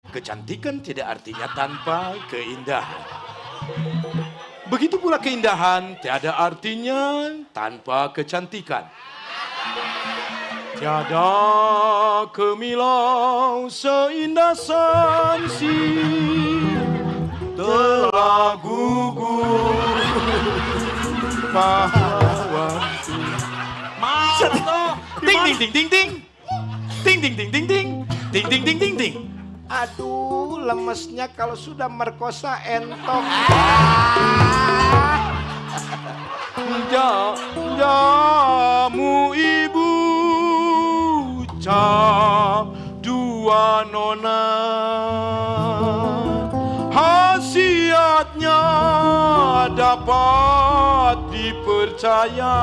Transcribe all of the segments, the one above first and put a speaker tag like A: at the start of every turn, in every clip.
A: kecantikan tidak artinya tanpa keindahan. Begitu pula keindahan tiada artinya tanpa kecantikan. Tiada kemilau seindah sansi telah gugur pahlawanku. Ting ting ting ting ting ting ting ting ting ting ting ting ting ting ting. Aduh, lemesnya kalau sudah merkosa entok. Jamu ibu cap dua nona, khasiatnya dapat dipercaya.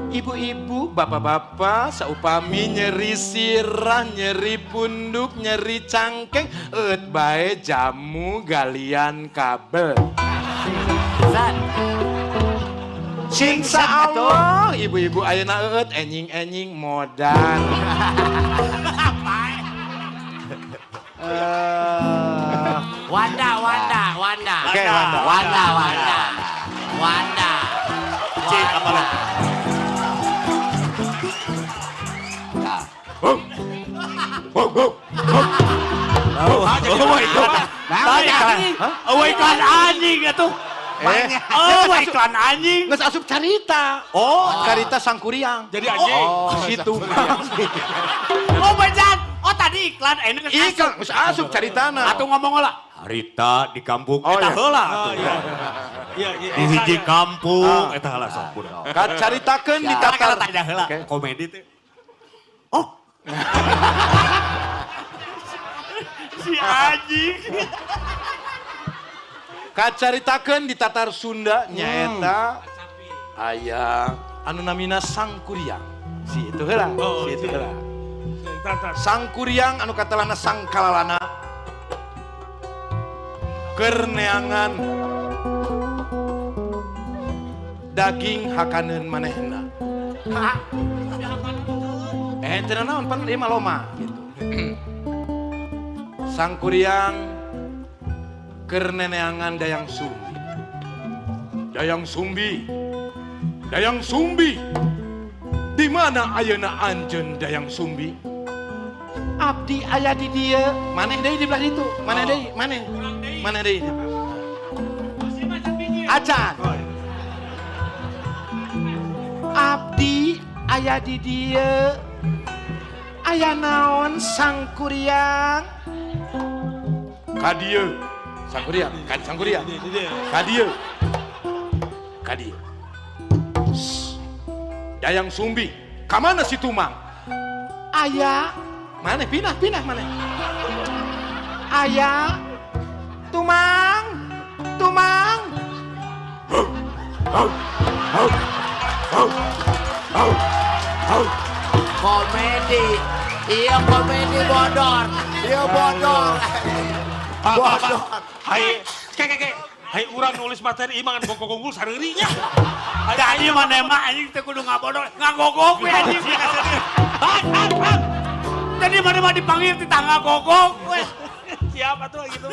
A: Ibu-ibu, bapak-bapak, saupami nyeri sirah, nyeri punduk, nyeri cangkeng, eut bae jamu galian kabel. Insya Allah, ibu-ibu ayeuna eut enying-enying modal.
B: Wanda.
A: Oke,
B: Wanda.
C: Cik, apa lah?
D: Iklan anjing itu. Iklan anjing.
A: Nges asup carita. Carita Sangkuriang.
D: Jadi anjing.
A: Situ.
D: Bejan. Tadi iklan ini
A: Iklan nges asup caritana.
D: Atau ngomong lah. Harita di kampung eta heula. Iya. Di hiji kampung eta heula sok budak.
A: Caritakeun di tatar
D: Tanya heula komedi teh. Si anjing.
A: Kacaritakeun di tatar Sunda nyaeta aya anu namina Sangkuriang. Si itu heula, si itu heula. Sangkuriang anu katalana sangkalalana keur neangan daging hakaneun manehna. Teu naon pan ieu mah loma gitu. Sangkuriang keur neneangan Dayang Sumbi. Di mana ayeuna anjeun Dayang Sumbi? Abdi aya di dieu. Maneh deui di belah ditu. Maneh deui. Acan. Abdi aya di dieu. Aya naon Sangkuriang? Kadieu. Sangkuriang. Kadieu. Dayang Sumbi, kamana si Tumang? Aya, mana pindah mana? Aya, Tumang.
B: Komedi. Iya komedi bodor.
D: Hai urang nulis materi imangan gogok-gogok sareurinya. Da ieu mah nema anjing teh kudu ngabodor, ngagogok we anjing. Jadi mana mah dipanggil di tangga gogok we. Siapa tuh gitu.